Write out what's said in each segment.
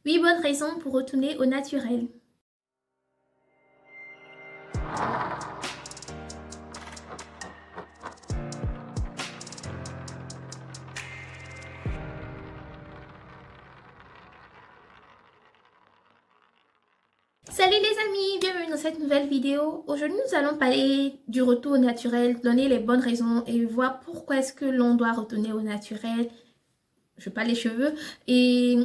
8 bonnes raisons pour retourner au naturel. Salut les amis, bienvenue dans cette nouvelle vidéo. Aujourd'hui nous allons parler du retour au naturel, donner les bonnes raisons et voir pourquoi est-ce que l'on doit retourner au naturel. Je parle les cheveux et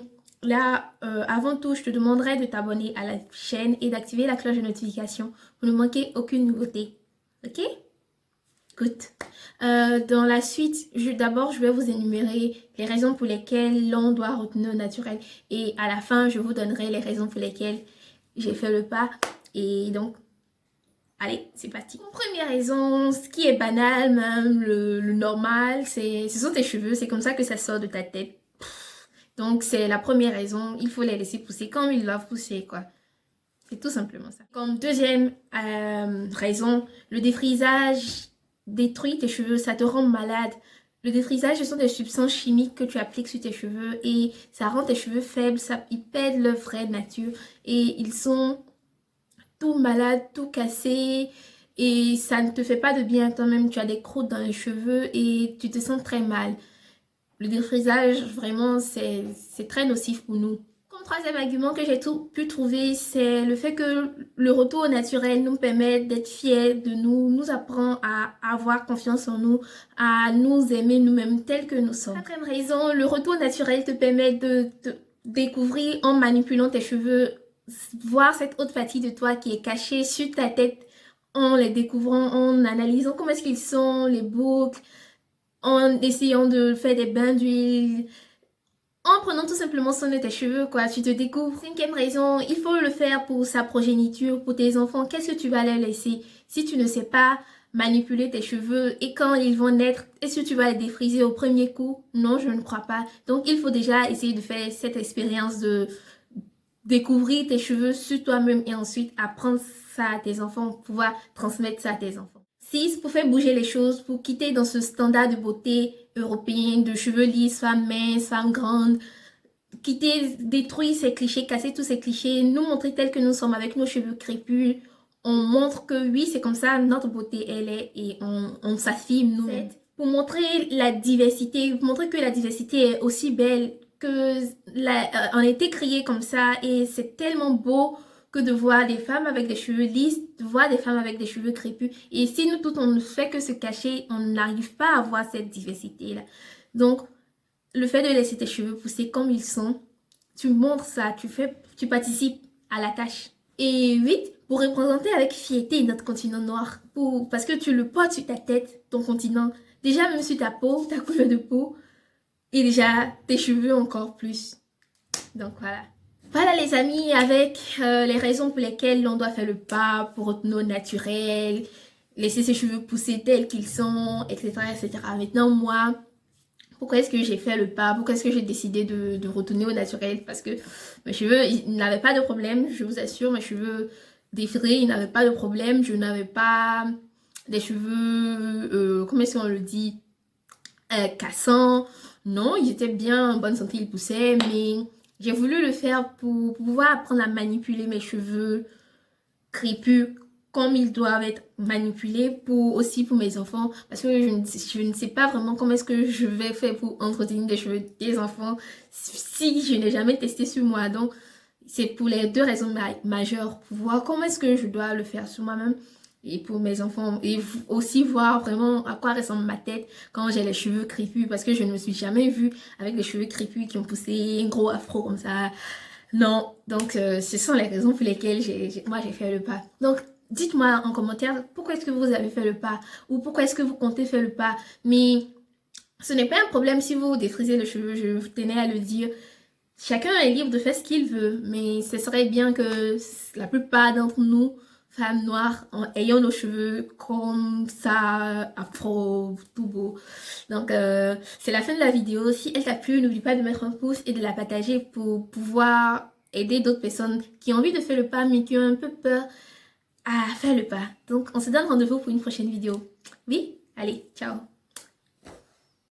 là avant tout je te demanderai de t'abonner à la chaîne et d'activer la cloche de notification pour ne manquer aucune nouveauté. Ok? Good. Dans la suite, d'abord je vais vous énumérer les raisons pour lesquelles l'on doit retourner au naturel et à la fin je vous donnerai les raisons pour lesquelles j'ai fait le pas. Et donc allez, c'est parti. Première raison, ce qui est banal, même le normal, ce sont tes cheveux, c'est comme ça que ça sort de ta tête. Donc c'est la première raison, il faut les laisser pousser comme ils doivent pousser, quoi. C'est tout simplement ça. Comme deuxième raison, le défrisage détruit tes cheveux, ça te rend malade. Le défrisage, ce sont des substances chimiques que tu appliques sur tes cheveux et ça rend tes cheveux faibles, ils perdent leur vraie nature et ils sont tout malades, tout cassés et ça ne te fait pas de bien toi-même. Tu as des croûtes dans les cheveux et tu te sens très mal. Le défrisage, vraiment, c'est très nocif pour nous. Comme troisième argument que j'ai pu trouver, c'est le fait que le retour au naturel nous permet d'être fiers de nous, nous apprend à avoir confiance en nous, à nous aimer nous-mêmes tels que nous sommes. Quatrième raison, le retour au naturel te permet de découvrir en manipulant tes cheveux, voir cette autre partie de toi qui est cachée sur ta tête en les découvrant, en analysant comment est-ce qu'ils sont, les boucles, en essayant de faire des bains d'huile, en prenant tout simplement soin de tes cheveux, quoi. Tu te découvres. Cinquième raison, il faut le faire pour sa progéniture, pour tes enfants. Qu'est-ce que tu vas leur laisser si tu ne sais pas manipuler tes cheveux et quand ils vont naître, est-ce que tu vas les défriser au premier coup? Non, je ne crois pas. Donc, il faut déjà essayer de faire cette expérience de découvrir tes cheveux sur toi-même et ensuite apprendre ça à tes enfants, pouvoir transmettre ça à tes enfants. 6. Pour faire bouger les choses, pour quitter dans ce standard de beauté européen, de cheveux lisses, femmes minces, femmes grandes, détruire ces clichés, casser tous ces clichés, nous montrer tels que nous sommes avec nos cheveux crépus. On montre que oui, c'est comme ça, notre beauté, elle est, et on s'affirme nous-mêmes. Pour montrer la diversité, montrer que la diversité est aussi belle, que on a été créé comme ça, et c'est tellement beau que de voir des femmes avec des cheveux lisses, de voir des femmes avec des cheveux crépus. Et si nous toutes on ne fait que se cacher, on n'arrive pas à voir cette diversité-là. Donc, le fait de laisser tes cheveux pousser comme ils sont, tu montres ça, tu participes à la tâche. Et 8, pour représenter avec fierté notre continent noir. Parce que tu le portes sur ta tête, ton continent. Déjà même sur ta peau, ta couleur de peau. Et déjà tes cheveux encore plus. Donc voilà. Voilà les amis, avec les raisons pour lesquelles l'on doit faire le pas pour retourner au naturel, laisser ses cheveux pousser tels qu'ils sont, etc., etc. Maintenant, moi, pourquoi est-ce que j'ai fait le pas? Pourquoi est-ce que j'ai décidé de retourner au naturel? Parce que mes cheveux, ils n'avaient pas de problème, je vous assure, mes cheveux défrisés, ils n'avaient pas de problème. Je n'avais pas des cheveux, comment est-ce qu'on le dit, cassants. Non, ils étaient bien en bonne santé, ils poussaient, mais j'ai voulu le faire pour pouvoir apprendre à manipuler mes cheveux crépus comme ils doivent être manipulés, aussi pour mes enfants, parce que je ne sais pas vraiment comment est-ce que je vais faire pour entretenir des cheveux des enfants si je n'ai jamais testé sur moi. Donc c'est pour les deux raisons majeures, pour voir comment est-ce que je dois le faire sur moi-même et pour mes enfants, et aussi voir vraiment à quoi ressemble ma tête quand j'ai les cheveux crépus, parce que je ne me suis jamais vue avec les cheveux crépus qui ont poussé un gros afro comme ça. Non, donc ce sont les raisons pour lesquelles moi j'ai fait le pas. Donc dites-moi en commentaire pourquoi est-ce que vous avez fait le pas ou pourquoi est-ce que vous comptez faire le pas. Mais ce n'est pas un problème si vous défrisez le cheveu, je tenais à le dire. Chacun est libre de faire ce qu'il veut, mais ce serait bien que la plupart d'entre nous, femmes noires, ayant nos cheveux comme ça, afro, tout beau. Donc c'est la fin de la vidéo. Si elle t'a plu, n'oublie pas de mettre un pouce et de la partager pour pouvoir aider d'autres personnes qui ont envie de faire le pas mais qui ont un peu peur à faire le pas. Donc on se donne rendez-vous pour une prochaine vidéo. Oui, allez, ciao.